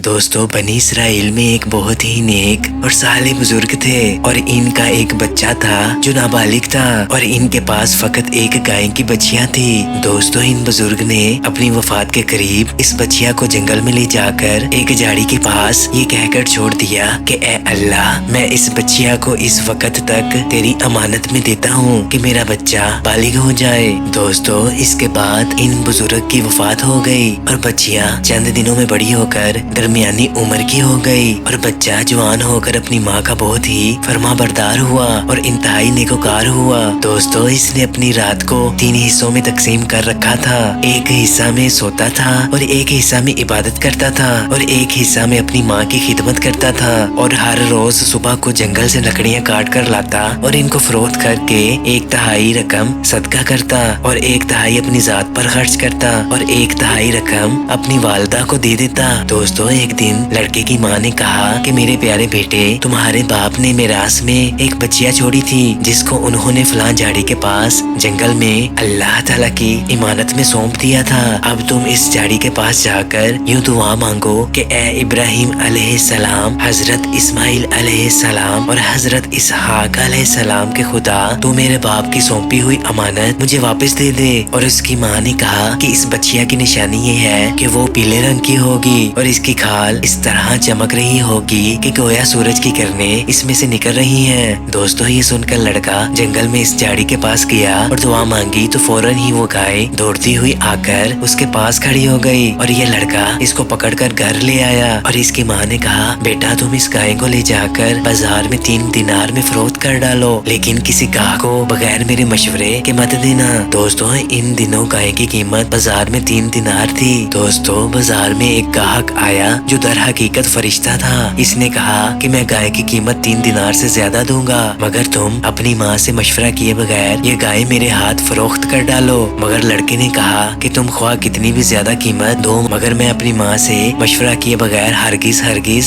دوستو بنی اسرائیل میں ایک بہت ہی نیک اور صالح بزرگ تھے اور ان کا ایک بچہ تھا جو نابالغ تھا اور ان کے پاس فقط ایک گائے کی بچیاں تھی۔ دوستو ان بزرگ نے اپنی وفات کے قریب اس بچیا کو جنگل میں لے جا کر ایک جھاڑی کے پاس یہ کہہ کر چھوڑ دیا کہ اے اللہ، میں اس بچیا کو اس وقت تک تیری امانت میں دیتا ہوں کہ میرا بچہ بالغ ہو جائے۔ دوستو اس کے بعد ان بزرگ کی وفات ہو گئی اور بچیا چند دنوں میں بڑی ہو کر درمیانی عمر کی ہو گئی اور بچہ جوان ہو کر اپنی ماں کا بہت ہی فرما بردار ہوا اور انتہائی نیکوکار ہوا۔ دوستو اس نے اپنی رات کو 3 حصوں میں تقسیم کر رکھا تھا۔ ایک حصہ میں سوتا تھا اور ایک حصہ میں عبادت کرتا تھا اور ایک حصہ میں اپنی ماں کی خدمت کرتا تھا اور ہر روز صبح کو جنگل سے لکڑیاں کاٹ کر لاتا اور ان کو فروخت کر کے 1/3 رقم صدقہ کرتا اور 1/3 اپنی ذات پر خرچ کرتا اور 1/3 رقم اپنی والدہ کو دے دیتا۔ دوستو ایک دن لڑکے کی ماں نے کہا کہ میرے پیارے بیٹے، تمہارے باپ نے میراث میں ایک بچیا چھوڑی تھی جس کو انہوں نے فلاں جھاڑی کے پاس جنگل میں اللہ تعالیٰ کی امانت میں سونپ دیا تھا۔ اب تم اس جھاڑی کے پاس جا کر یوں دعا مانگو کہ اے ابراہیم علیہ السلام، حضرت اسماعیل علیہ السلام اور حضرت اسحاق علیہ السلام کے خدا، تو میرے باپ کی سونپی ہوئی امانت مجھے واپس دے دے۔ اور اس کی ماں نے کہا کہ اس بچیا کی نشانی یہ ہے کہ وہ پیلے رنگ کی ہوگی اور اس کی کھال اس طرح چمک رہی ہوگی کہ گویا سورج کی کرنیں اس میں سے نکل رہی ہیں۔ دوستو یہ سن کر لڑکا جنگل میں اس جھاڑی کے پاس گیا اور دعا مانگی تو فوراً ہی وہ گائے دوڑتی ہوئی آ کر اس کے پاس کھڑی ہو گئی اور یہ لڑکا اس کو پکڑ کر گھر لے آیا اور اس کی ماں نے کہا بیٹا تم اس گائے کو لے جا کر بازار میں 3 دینار میں فروخت کر ڈالو، لیکن کسی گاہک کو بغیر میرے مشورے کے مت دینا۔ دوستو ان دنوں گائے کی قیمت بازار میں 3 دینار تھی۔ دوستو بازار میں ایک گاہک آیا جو در حقیقت فرشتہ تھا۔ اس نے کہا کہ میں گائے کی قیمت 3 دینار سے زیادہ دوں گا مگر تم اپنی ماں سے مشورہ کیے بغیر یہ گائے میرے ہاتھ فروخت کر ڈالو۔ مگر لڑکے نے کہا کہ تم خواہ کتنی بھی زیادہ قیمت دو مگر میں اپنی ماں سے مشورہ کیے بغیر ہرگز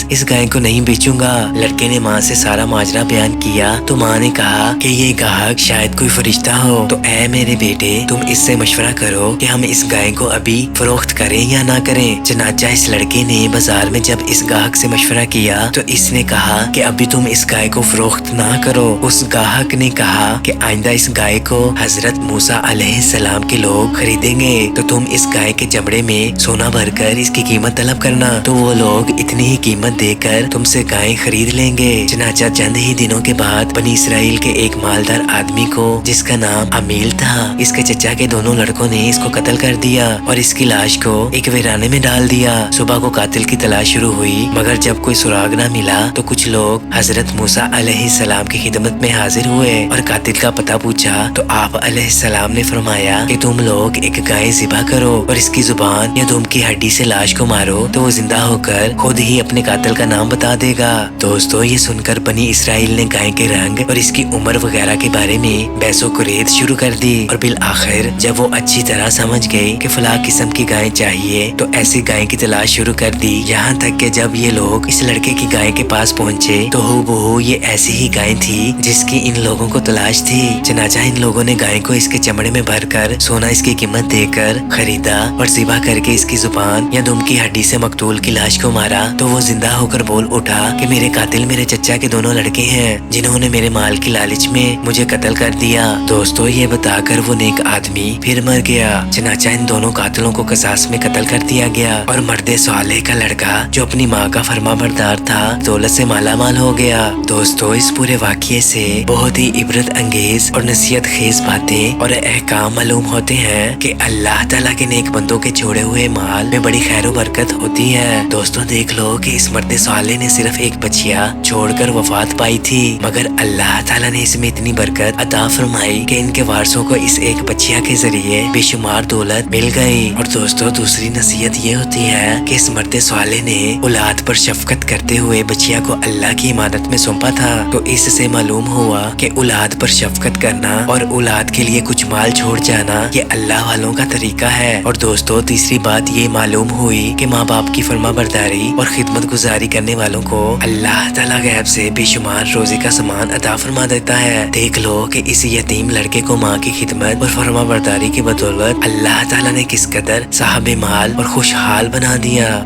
اس گائے کو نہیں بیچوں گا۔ لڑکے نے ماں سے سارا ماجرا بیان کیا تو ماں نے کہا کہ یہ گاہک شاید کوئی فرشتہ ہو، تو اے میرے بیٹے تم اس سے مشورہ کرو کہ ہم اس گائے کو ابھی فروخت کریں یا نہ کریں۔ چنانچہ اس لڑکے نے بازار میں جب اس گاہک سے مشورہ کیا تو اس نے کہا کہ ابھی تم اس گائے کو فروخت نہ کرو۔ اس گاہک نے کہا کہ آئندہ اس گائے کو حضرت موسیٰ علیہ السلام کے لوگ خریدیں گے تو تم اس گائے کے چمڑے میں سونا بھر کر اس کی قیمت طلب کرنا، تو وہ لوگ اتنی ہی قیمت دے کر تم سے گائے خرید لیں گے۔ چنانچہ چند ہی دنوں کے بعد بنی اسرائیل کے ایک مالدار آدمی کو جس کا نام امیل تھا، اس کے چچا کے دونوں لڑکوں نے اس کو قتل کر دیا اور اس کی لاش کو ایک ویرانے میں ڈال دیا۔ صبح کو قاتل کی تلاش شروع ہوئی مگر جب کوئی سراغ نہ ملا تو کچھ لوگ حضرت موسیٰ علیہ السلام کی خدمت میں حاضر ہوئے اور قاتل کا پتہ پوچھا تو آپ علیہ السلام نے فرمایا کہ تم لوگ ایک گائے ذبح کرو اور اس کی زبان یا دم کی ہڈی سے لاش کو مارو تو وہ زندہ ہو کر خود ہی اپنے قاتل کا نام بتا دے گا۔ دوستو یہ سن کر بنی اسرائیل نے گائے کے رنگ اور اس کی عمر وغیرہ کے بارے میں بحث و کریت شروع کر دی اور بالآخر جب وہ اچھی طرح سمجھ گئے کہ فلاں قسم کی گائے چاہیے تو ایسی گائے کی تلاش شروع کر دی، یہاں تک کہ جب یہ لوگ اس لڑکے کی گائے کے پاس پہنچے تو ہو بہو یہ ایسی ہی گائے تھی جس کی ان لوگوں کو تلاش تھی۔ چنانچہ ان لوگوں نے گائے کو اس کے چمڑے میں بھر کر سونا اس کی قیمت دے کر خریدا اور ذبح کر کے اس کی زبان یا دم کی ہڈی سے مقتول کی لاش کو مارا تو وہ زندہ ہو کر بول اٹھا کہ میرے قاتل میرے چچا کے دونوں لڑکے ہیں جنہوں نے میرے مال کی لالچ میں مجھے قتل کر دیا۔ دوستو یہ بتا کر وہ نیک آدمی پھر مر گیا۔ چنانچہ ان دونوں قاتلوں کو قصاص میں قتل کر دیا گیا اور مرد صالح کا لڑکا جو اپنی ماں کا فرما بردار تھا دولت سے مالا مال ہو گیا۔ دوستو اس پورے واقعے سے بہت ہی عبرت انگیز اور نصیحت خیز باتیں اور احکام معلوم ہوتے ہیں کہ اللہ تعالیٰ کے نیک بندوں کے چھوڑے ہوئے مال میں بڑی خیر و برکت ہوتی ہے۔ دوستو دیکھ لو کہ اس مرد صالح نے صرف ایک بچیا چھوڑ کر وفات پائی تھی مگر اللہ تعالیٰ نے اس میں اتنی برکت عطا فرمائی کہ ان کے وارثوں کو اس ایک بچیا کے ذریعے بے شمار دولت مل گئی۔ اور دوستو دوسری نصیحت یہ ہوتی ہے کہ اس مرد صالح نے اولاد پر شفقت کرتے ہوئے بچیا کو اللہ کی امانت میں سونپا تھا، تو اس سے معلوم ہوا کہ اولاد پر شفقت کرنا اور اولاد کے لیے کچھ مال چھوڑ جانا یہ اللہ والوں کا طریقہ ہے۔ اور دوستو تیسری بات یہ معلوم ہوئی کہ ماں باپ کی فرما برداری اور خدمت گزاری کرنے والوں کو اللہ تعالیٰ غیب سے بے شمار روزی کا سامان عطا فرما دیتا ہے۔ دیکھ لو کہ اس یتیم لڑکے کو ماں کی خدمت اور فرما برداری کی بدولت اللہ تعالیٰ نے کس قدر صاحب مال اور خوشحال بنا دیا۔